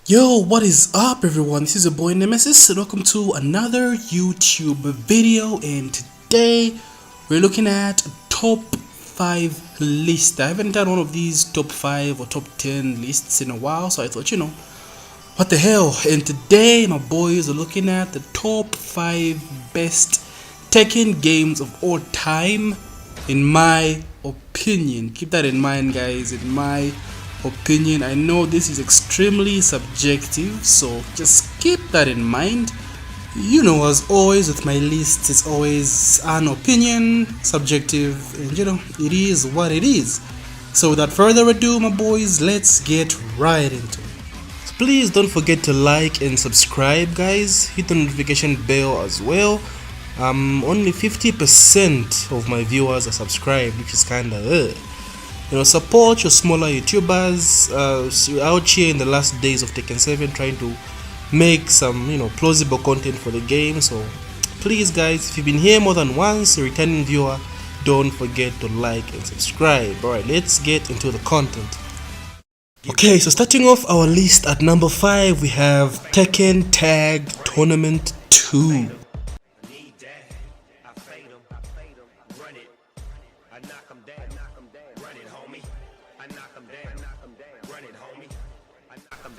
Yo, what is up everyone? This is your boy Nemesis and welcome to another YouTube video, and today we're looking at a top 5 list. I haven't done one of these top 5 or top 10 lists in a while, so I thought, what the hell? And today my boys are looking at the top 5 best Tekken games of all time, in my opinion. Keep that in mind, guys, in my opinion. I know this is extremely subjective, so just keep that in mind. As always with my list, it's always an opinion, subjective, and it is what it is. So without further ado, my boys, let's get right into it. So please don't forget to like and subscribe, guys. Hit the notification bell as well. Only 50% of my viewers are subscribed, which is kinda support your smaller YouTubers. We're out here in the last days of Tekken 7 trying to make some plausible content for the game. So please, guys, if you've been here more than once, a returning viewer, don't forget to like and subscribe. Alright, let's get into the content. Okay, so starting off our list at number 5, we have Tekken Tag Tournament 2.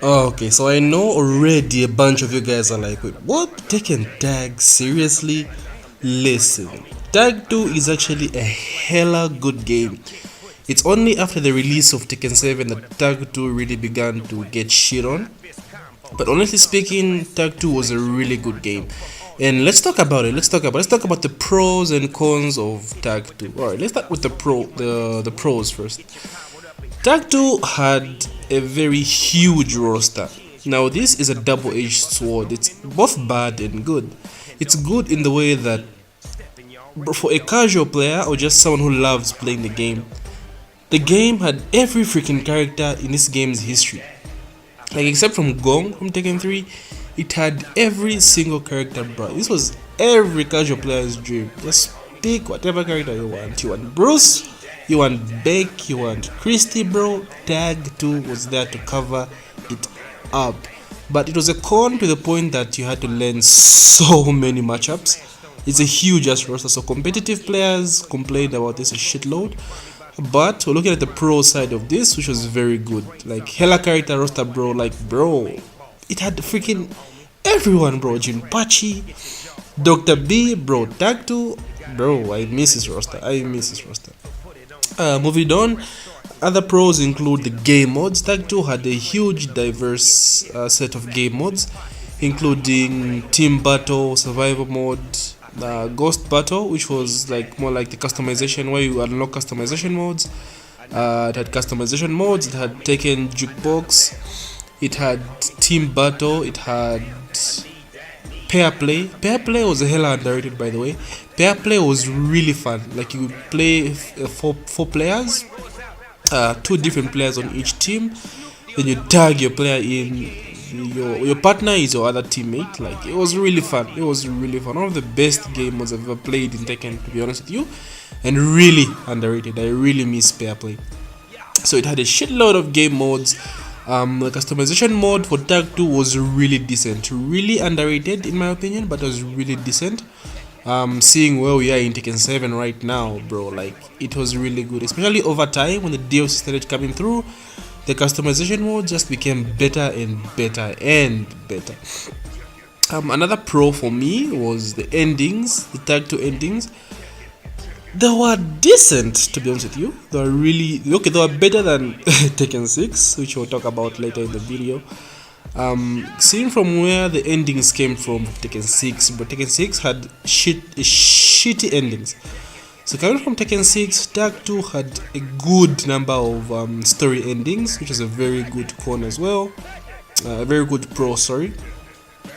Okay, so I know already a bunch of you guys are like, wait, what? Tekken Tag? Seriously? Listen, Tag 2 is actually a hella good game. It's only after the release of Tekken 7 that Tag 2 really began to get shit on. But honestly speaking, Tag 2 was a really good game. And let's talk about it. Let's talk about the pros and cons of Tag 2. Alright, let's start with the pros first. Tag 2 had a very huge roster. Now this is a double-edged sword. It's both bad and good. It's good in the way that for a casual player or just someone who loves playing the game had every freaking character in this game's history. Like, except from Gong from Tekken 3, it had every single character, bro. This was every casual player's dream. Just pick whatever character you want. You want Bruce, you want Beck, you want Christy, bro. Tag 2 was there to cover it up. But it was a con to the point that you had to learn so many matchups. It's a huge ass roster, so competitive players complained about this a shitload. But we're looking at the pro side of this, which was very good. Like, hella character roster, bro. Like, bro, it had freaking everyone, bro. Jinpachi, Dr. B, bro. Tag 2, bro. I miss his roster. Moving on, other pros include the game mods. Tag 2 had a huge diverse set of game mods, including team battle, survival mode, ghost battle, which was like more like the customization where you unlock customization modes. It had customization modes. It had Tekken jukebox. It had team battle. It had pair play. Pair play was a hella underrated, by the way. Pair play was really fun. Like, you play four players, 2 different players on each team. Then you tag your player in. Your partner is your other teammate. Like, it was really fun. One of the best game modes I've ever played in Tekken, to be honest with you, and really underrated. I really miss pair play. So it had a shitload of game modes. The customization mode for Tag 2 was really decent, really underrated in my opinion, but it was really decent. Seeing where we are in Tekken 7 right now, bro, like, it was really good, especially over time when the DLC started coming through. The customization mode just became better and better and better. Another pro for me was the endings, the Tag 2 endings. They were decent, to be honest with you. They were really okay. They were better than Tekken 6, which we'll talk about later in the video. Seeing from where the endings came from Tekken 6, but Tekken 6 had shitty endings. So coming from Tekken 6, Tag 2 had a good number of story endings, which is a very good con as well. A very good pro, sorry.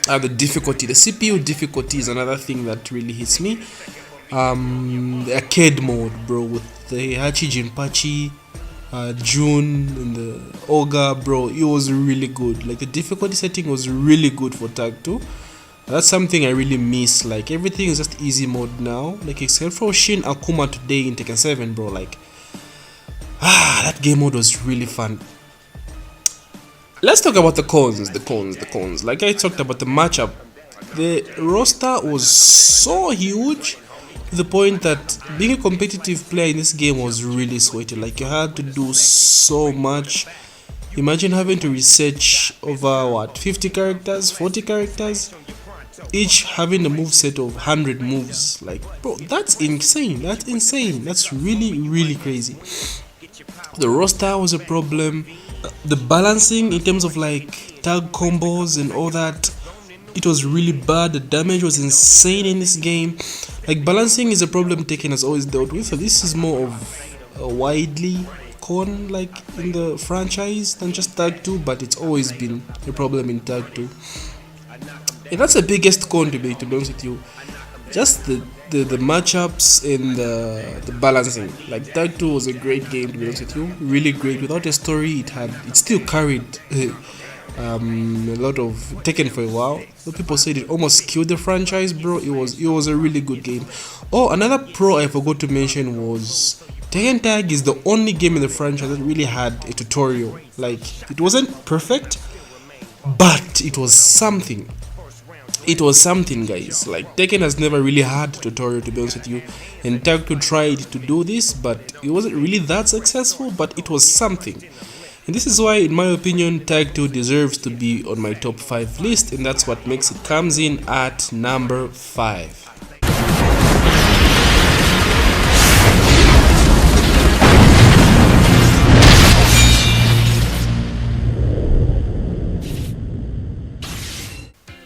The difficulty, the CPU difficulty is another thing that really hits me. The arcade mode, bro, with the Hachi Jinpachi, June and the Ogre, bro, it was really good. Like, the difficulty setting was really good for Tag 2. That's something I really miss. Like, everything is just easy mode now. Like, except for Shin Akuma today in Tekken 7, bro. Like, that game mode was really fun. Let's talk about the cons. The cons. Like I talked about the matchup, the roster was so huge to the point that being a competitive player in this game was really sweaty. Like you had to do so much. Imagine having to research over what 50 characters, 40 characters, each having a move set of 100 moves. Like, bro, that's insane. That's insane. That's really crazy. The roster was a problem. The balancing in terms of like tag combos and all that, it was really bad. The damage was insane in this game. Like balancing is a problem Tekken has always dealt with, so this is more of a widely con like in the franchise than just Tag 2, but it's always been a problem in Tag 2. And that's the biggest con to be honest with you. Just the matchups and the balancing. Like Tag 2 was a great game to be honest with you. Really great. Without a story, it still carried a lot of Tekken for a while. So people said it almost killed the franchise, bro. It was a really good game. Oh, another pro I forgot to mention was Tekken Tag is the only game in the franchise that really had a tutorial. Like it wasn't perfect, but it was something. It was something, guys. Like Tekken has never really had a tutorial to be honest with you, and Tag 2 tried to do this, but it wasn't really that successful. But it was something. And this is why, in my opinion, Tag 2 deserves to be on my top 5 list, and that's what makes it comes in at number 5.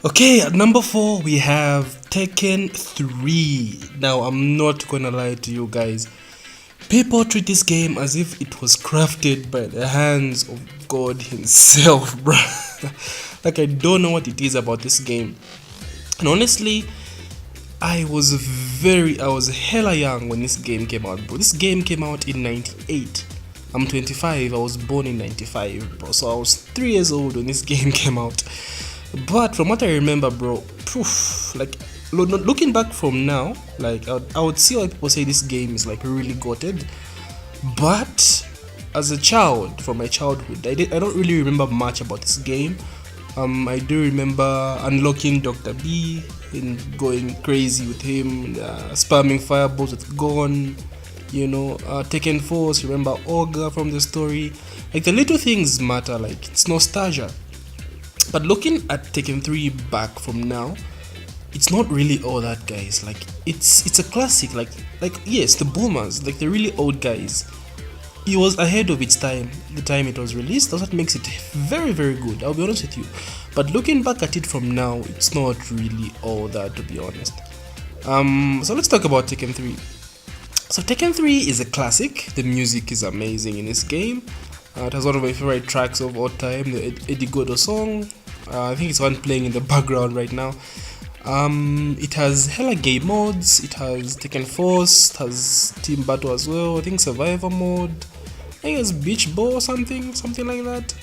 Okay, at number 4 we have Tekken 3. Now I'm not gonna lie to you guys. People treat this game as if it was crafted by the hands of God himself, bro. Like I don't know what it is about this game. And honestly, I was hella young when this game came out, bro. This game came out in 98. I'm 25, I was born in 95, bro. So I was 3 years old when this game came out. But from what I remember, bro, like looking back from now, like I would see why people say this game is like really goated. But as a child, from my childhood, I don't really remember much about this game. I do remember unlocking Dr. B and going crazy with him, spamming fireballs with Gon, Tekken Force, remember Ogre from the story. Like the little things matter, like it's nostalgia. But looking at Tekken 3 back from now, it's not really all that, guys. Like it's a classic. Like yes, the boomers, like the really old guys. It was ahead of its time. The time it was released, that's what makes it very good. I'll be honest with you. But looking back at it from now, it's not really all that, to be honest. So let's talk about Tekken 3. So Tekken 3 is a classic. The music is amazing in this game. It has one of my favorite tracks of all time, the Eddie Gordo song. I think it's one playing in the background right now. It has hella game modes. It has Tekken Force, it has Team Battle as well. I think Survivor mode. I think it's Beach Ball or something like that.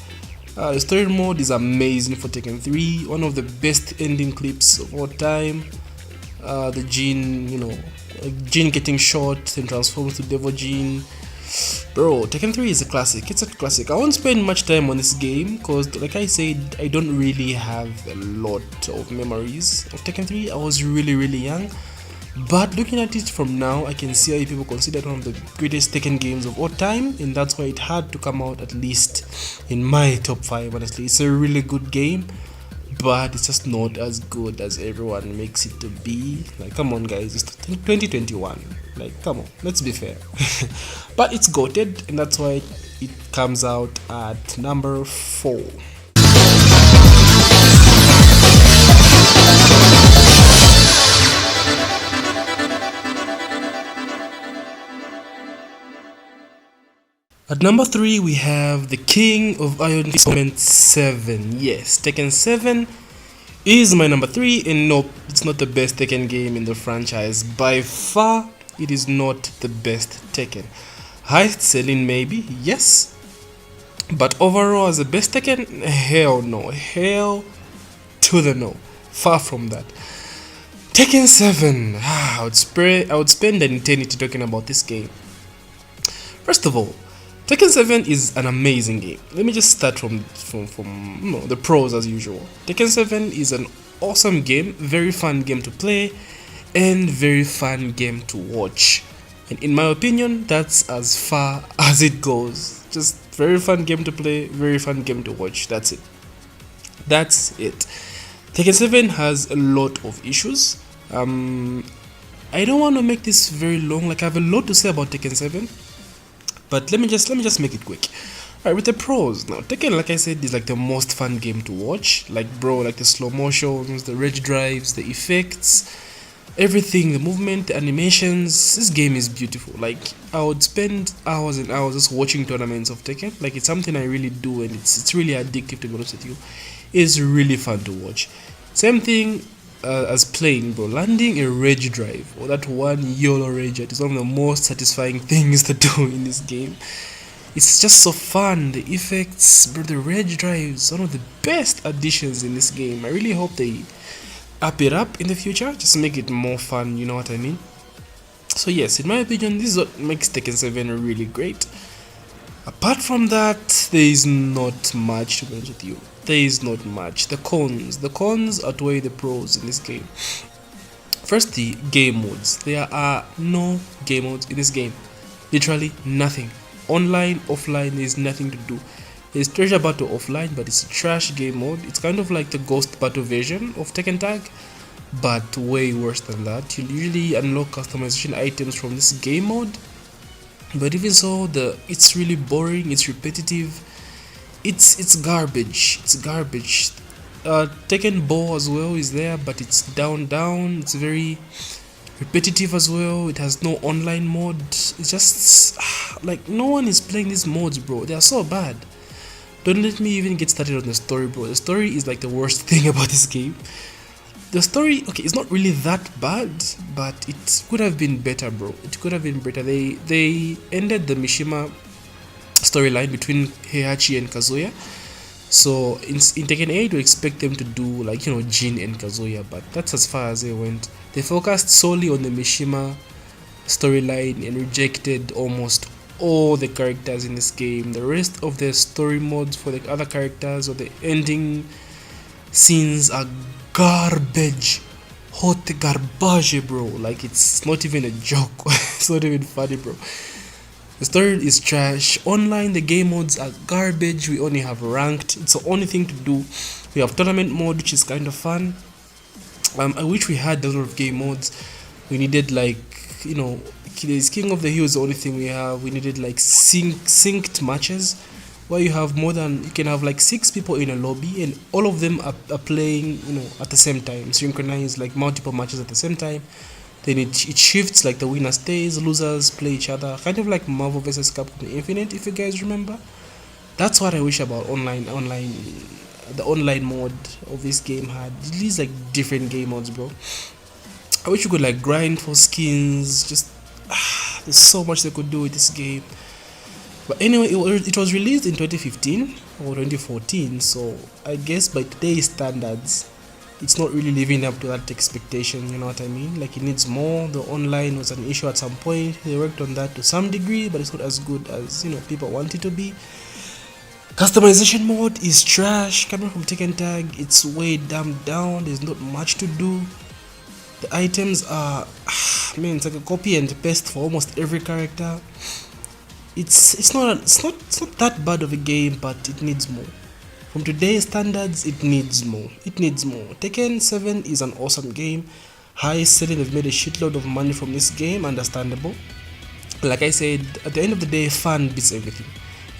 The story mode is amazing for Tekken 3. One of the best ending clips of all time. The Jin, Jin getting shot and transformed to Devil Jin. Bro, Tekken 3 is a classic. It's a classic. I won't spend much time on this game because, like I said, I don't really have a lot of memories of Tekken 3. I was really young. But looking at it from now, I can see how people consider it one of the greatest Tekken games of all time, and that's why it had to come out at least in my top 5, honestly. It's a really good game, but it's just not as good as everyone makes it to be. Like, come on, guys, it's 2021. Like, come on, let's be fair. But it's goated, and that's why it comes out at number 4. At number 3, we have the King of Iron Fist 7. Yes, Tekken 7 is my number 3, and nope, it's not the best Tekken game in the franchise. By far, it is not the best Tekken. Highest selling maybe, yes, but overall as the best Tekken, hell no, hell to the no, far from that. Tekken 7, I would spend an eternity talking about this game. First of all, Tekken 7 is an amazing game. Let me just start from the pros as usual. Tekken 7 is an awesome game, very fun game to play, and very fun game to watch. And in my opinion, that's as far as it goes. Just very fun game to play, very fun game to watch. That's it. That's it. Tekken 7 has a lot of issues. I don't want to make this very long. Like, I have a lot to say about Tekken 7, but let me just make it quick. Alright, with the pros now, Tekken, like I said, is like the most fun game to watch. Like, bro, like the slow motions, the rage drives, the effects, everything, the movement, the animations. This game is beautiful. Like, I would spend hours and hours just watching tournaments of Tekken. Like, it's something I really do, and it's really addictive, to be honest with you. It's really fun to watch. Same thing as playing, bro. Landing a rage drive, or that one YOLO rage, is one of the most satisfying things to do in this game. It's just so fun. The effects, bro, the rage drives, one of the best additions in this game. I really hope they up it up in the future, just make it more fun, you know what I mean? So yes, in my opinion, this is what makes Tekken 7 really great. Apart from that, there is not much, to be honest with you. There is not much. The cons outweigh the pros in this game. First, the game modes. There are no game modes in this game. Literally nothing. Online, offline, there's nothing to do. There's Treasure Battle offline, but it's a trash game mode. It's kind of like the Ghost Battle version of Tekken Tag, but way worse than that. You usually unlock customization items from this game mode, but even so, it's really boring. It's repetitive. It's garbage. It's garbage. Tekken Ball as well is there, but it's down. It's very repetitive as well. It has no online mode. It's just like no one is playing these modes, bro. They are so bad. Don't let me even get started on the story, bro. The story is like the worst thing about this game. The story, okay, it's not really that bad, but it could have been better, bro. It could have been better. They ended the Mishima storyline between Heihachi and Kazuya. So in Tekken 8, we expect them to do like, you know, Jin and Kazuya, but that's as far as they went. They focused solely on the Mishima storyline and rejected almost all the characters in this game. The rest of the story modes for the other characters or the ending scenes are garbage. Hot garbage, bro. Like, it's not even a joke. It's not even funny, bro. The story is trash. Online, the game modes are garbage. We only have ranked. It's the only thing to do. We have tournament mode, which is kind of fun. I wish we had a lot of game modes. We needed, like, you know, there's King of the Hill is the only thing we have. We needed like synced matches where you can have like 6 people in a lobby and all of them are playing, you know, at the same time, synchronized, like multiple matches at the same time. Then it shifts, like the winner stays, losers play each other, kind of like Marvel vs. Capcom Infinite, if you guys remember. That's what I wish about the online mode of this game had. At least like different game modes, bro. I wish you could like grind for skins. Just there's so much they could do with this game. But anyway, it was released in 2015 or 2014, so I guess by today's standards it's not really living up to that expectation, you know what I mean? Like, it needs more. The online was an issue at some point. They worked on that to some degree, but it's not as good as, you know, people want it to be. Customization mode is trash. Coming from Tekken Tag, it's way dumbed down. There's not much to do. The items are, man, it's like a copy and paste for almost every character. It's not that bad of a game, but it needs more. From today's standards, it needs more. Tekken 7 is an awesome game. High selling, have made a shitload of money from this game, understandable. Like I said, at the end of the day, fun beats everything.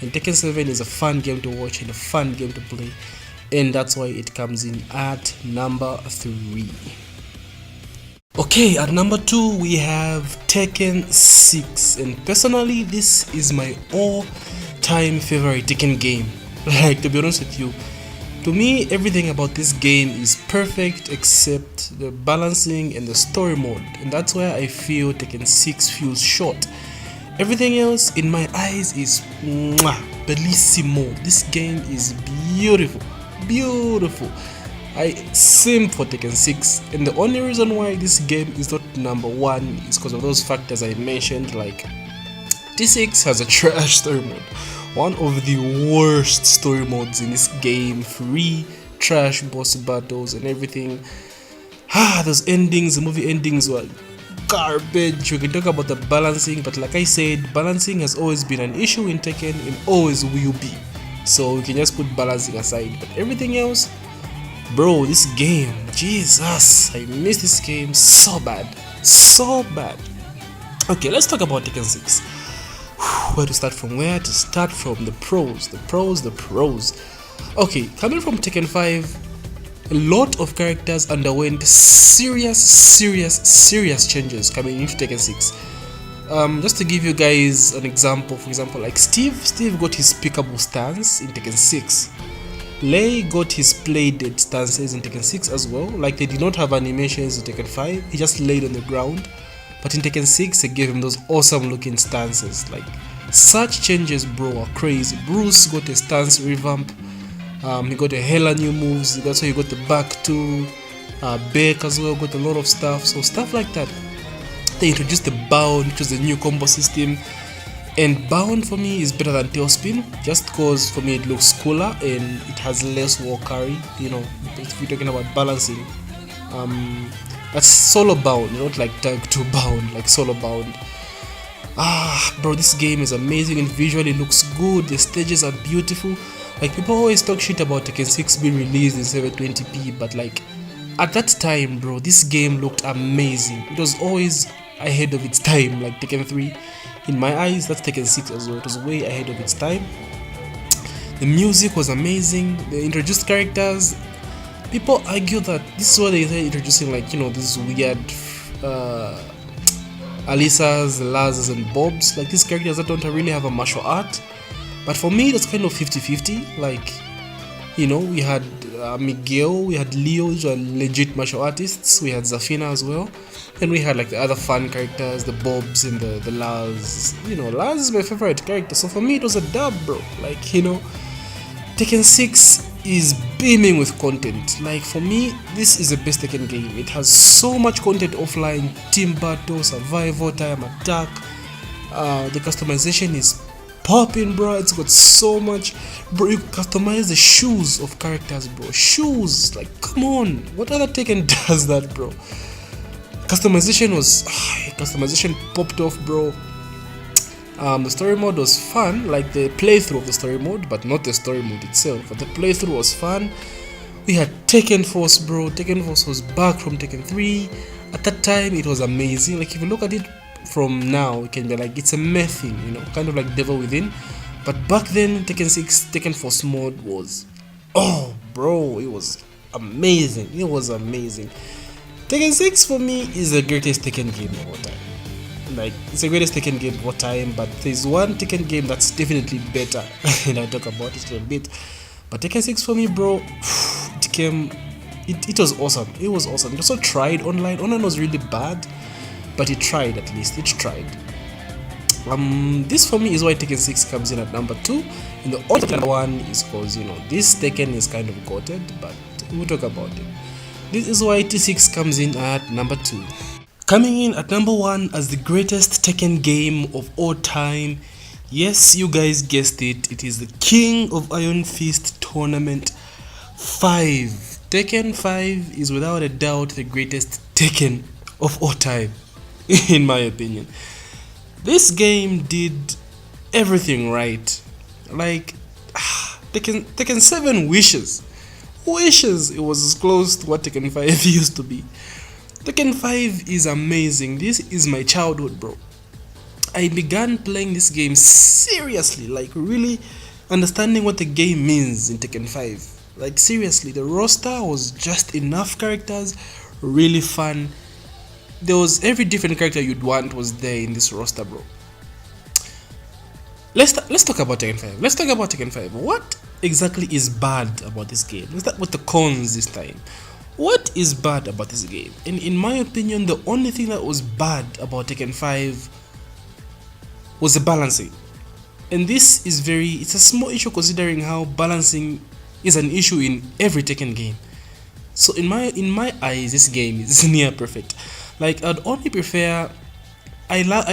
And Tekken 7 is a fun game to watch and a fun game to play. And that's why it comes in at number 3. Okay, at number 2 we have Tekken 6, and personally this is my all-time favorite Tekken game. Like, to be honest with you, to me everything about this game is perfect except the balancing and the story mode, and that's why I feel Tekken 6 feels short. Everything else in my eyes is bellissimo. This game is beautiful. I simp for Tekken 6, and the only reason why this game is not number 1 is because of those factors I mentioned, like T6 has a trash story mode. One of the worst story modes in this game. Free trash boss battles and everything. Those endings, the movie endings were garbage. We can talk about the balancing, but like I said, balancing has always been an issue in Tekken and always will be. So we can just put balancing aside. But everything else, bro, this game, Jesus, I miss this game so bad. So bad. Okay, let's talk about Tekken 6. Where to start from? Where to start from? The pros. Okay, coming from Tekken 5, a lot of characters underwent serious changes coming into Tekken 6. Just to give you guys an example, for example, like Steve got his pickable stance in Tekken 6. Lei got his play dead stances in Tekken 6 as well. Like, they did not have animations in Tekken 5, he just laid on the ground. But in Tekken 6, they gave him those awesome looking stances. Like, such changes, bro, are crazy. Bruce got a stance revamp. He got a hella new moves. That's why he got the back to Beck as well, got a lot of stuff. So stuff like that. They introduced the bound, which was a new combo system. And bound for me is better than tailspin, just because for me it looks cooler and it has less wall carry. You know, if we're talking about balancing. That's solo bound, not like tag 2 bound, like solo bound. Bro, this game is amazing and visually looks good. The stages are beautiful. Like, people always talk shit about Tekken 6 being released in 720p, but like, at that time, bro, this game looked amazing. It was always ahead of its time. Like Tekken 3, in my eyes, that's Tekken 6 as well. It was way ahead of its time. The music was amazing. They introduced characters. People argue that this is what they say, introducing, like, you know, this weird Alisas, Lazas and Bobs, like these characters that don't really have a martial art. But for me, that's kind of 50-50. Like, you know, we had Miguel, we had Leo, which are legit martial artists. We had Zafina as well. And we had like the other fun characters, the Bobs and the Laz. You know, Laz is my favorite character. So for me, it was a dub, bro. Like, you know, Tekken 6 is beaming with content. Like, for me, this is the best Tekken game. It has so much content offline: team battle, survival, time attack. The customization is popping, bro. It's got so much, bro. You customize the shoes of characters, bro. Shoes, like, come on, what other Tekken does that, bro? Customization popped off, bro. The story mode was fun, like the playthrough of the story mode, but not the story mode itself. But the playthrough was fun. We had Tekken Force, bro. Tekken Force was back from Tekken 3. At that time, it was amazing. Like, if you look at it from now, it can be like, it's a meh thing, you know, kind of like Devil Within. But back then, Tekken 6 Tekken Force mode was, oh, bro, it was amazing. It was amazing. Tekken 6 for me is the greatest Tekken game of all time. Like, it's the greatest Tekken game of all time, but there's one Tekken game that's definitely better, and I'll talk about it in a bit. But Tekken 6 for me, bro, it was awesome. It was awesome. It also tried online. Online was really bad, but it tried at least. It tried. This for me is why Tekken 6 comes in at number 2. And the other one is because, you know, this Tekken is kind of goated, but we'll talk about it. This is why T6 comes in at number 2. Coming in at number 1 as the greatest Tekken game of all time. Yes, you guys guessed it. It is the King of Iron Fist Tournament 5. Tekken 5 is without a doubt the greatest Tekken of all time, in my opinion. This game did everything right. Like, Tekken 7 wishes. It was as close to what Tekken 5 used to be. Tekken 5 is amazing. This is my childhood, bro. I began playing this game seriously, like really understanding what the game means in Tekken 5. Like, seriously, the roster was just enough characters, really fun. There was every different character you'd want was there in this roster, bro. Let's talk about Tekken 5. Let's talk about Tekken 5. What exactly is bad about this game? Let's start with the cons this time. What is bad about this game? And in my opinion, the only thing that was bad about Tekken 5 was the balancing. And this is it's a small issue considering how balancing is an issue in every Tekken game. So in my eyes, this game is near perfect. Like, I'd only prefer I love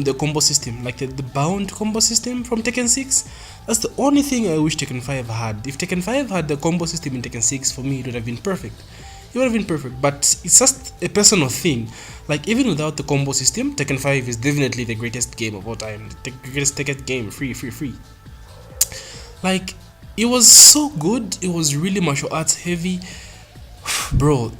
the combo system, like the bound combo system from Tekken 6. That's the only thing I wish Tekken 5 had. If Tekken 5 had the combo system in Tekken 6, for me it would have been perfect. It would have been perfect, but it's just a personal thing. Like, even without the combo system, Tekken 5 is definitely the greatest game of all time. The greatest Tekken game, free. Like, it was so good. It was really martial arts heavy. Bro,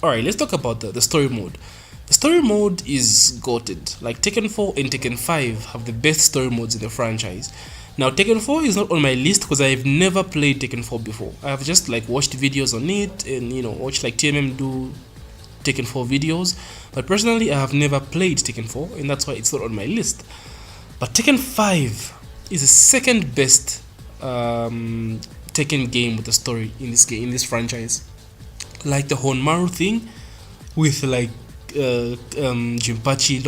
alright, let's talk about the story mode. The story mode is goated. Like, Tekken 4 and Tekken 5 have the best story modes in the franchise. Now, Tekken 4 is not on my list because I've never played Tekken 4 before. I have just like watched videos on it and, you know, watched like TMM do Tekken 4 videos. But personally, I have never played Tekken 4 and that's why it's not on my list. But Tekken 5 is the second best Tekken game with a story in this franchise. Like the Honmaru thing with like Jinpachi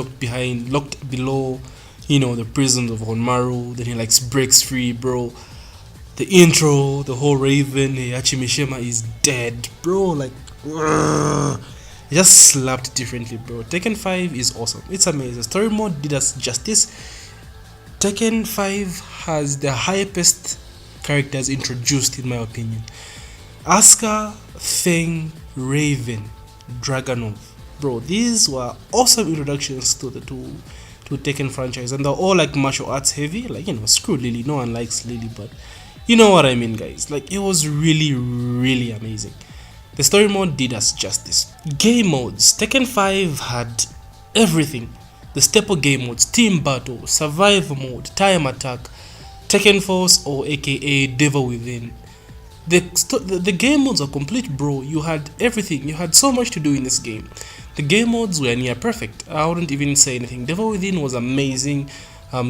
locked below, you know, the prisons of Honmaru. Then he like breaks free, bro. The intro, the whole Raven, Hachimishima is dead, bro. Like, it just slapped differently, bro. Tekken 5 is awesome. It's amazing. Story mode did us justice. Tekken 5 has the hypest characters introduced, in my opinion. Asuka, Feng, Raven, Dragunov. Bro, these were awesome introductions to Tekken franchise, and they're all like martial arts heavy. Like, you know, screw Lily. No one likes Lily, but you know what I mean, guys. Like, it was really amazing. The story mode did us justice. Game modes. Tekken 5 had everything. The staple game modes: team battle, survival mode, time attack, Tekken Force, or aka Devil Within. The game modes are complete, bro. You had everything. You had so much to do in this game. The game modes were near perfect. I wouldn't even say anything. Devil Within was amazing.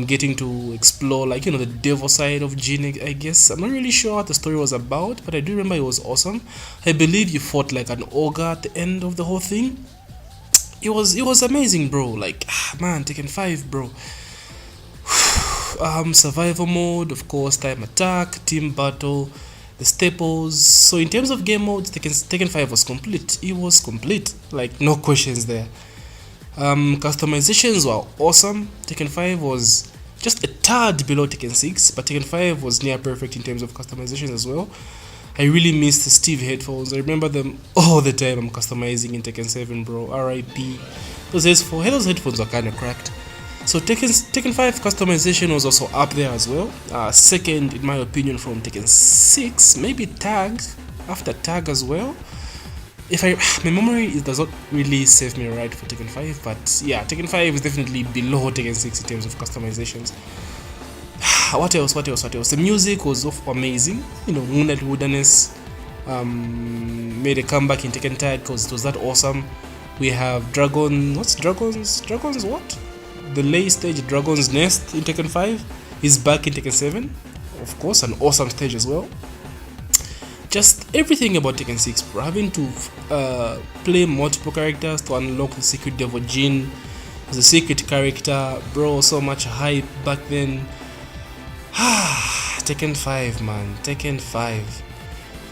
Getting to explore, like, you know, the devil side of Jin, I guess. I'm not really sure what the story was about, but I do remember it was awesome. I believe you fought like an ogre at the end of the whole thing. It was amazing, bro. Like, man, Tekken 5, bro. Survival mode, of course, time attack, team battle, the staples. So in terms of game modes, Tekken 5 was complete. It was complete, like, no questions there. Customizations were awesome. Tekken 5 was just a tad below Tekken 6, but Tekken 5 was near perfect in terms of customizations as well. I really missed the Steve headphones. I remember them all the time. I'm customizing in Tekken 7, bro. RIP. Those headphones were kind of cracked. So Tekken 5 customization was also up there as well. Second, in my opinion, from Tekken 6. Maybe Tag, after Tag as well. My memory does not really serve me right for Tekken 5, but yeah, Tekken 5 is definitely below Tekken 6 in terms of customizations. What else? The music was amazing. You know, Moonlight Wilderness made a comeback in Tekken Tag because it was that awesome. We have Dragons what? The late stage Dragon's Nest in Tekken 5 is back in Tekken 7. Of course, an awesome stage as well. Just everything about Tekken 6, bro. Having to play multiple characters to unlock the secret Devil Jin as a secret character, bro. So much hype back then. Tekken 5, man. Tekken 5.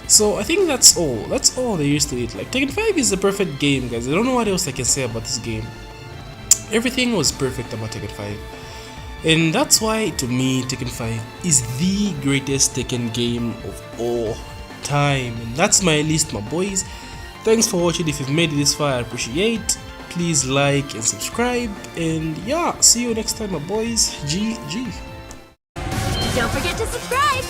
So I think that's all there is to it. Like, Tekken 5 is the perfect game, guys. I don't know what else I can say about this game. Everything was perfect about Tekken 5. And that's why, to me, Tekken 5 is the greatest Tekken game of all time. And that's my list, my boys. Thanks for watching. If you've made it this far, I appreciate. Please like and subscribe. And yeah, see you next time, my boys. GG. Don't forget to subscribe!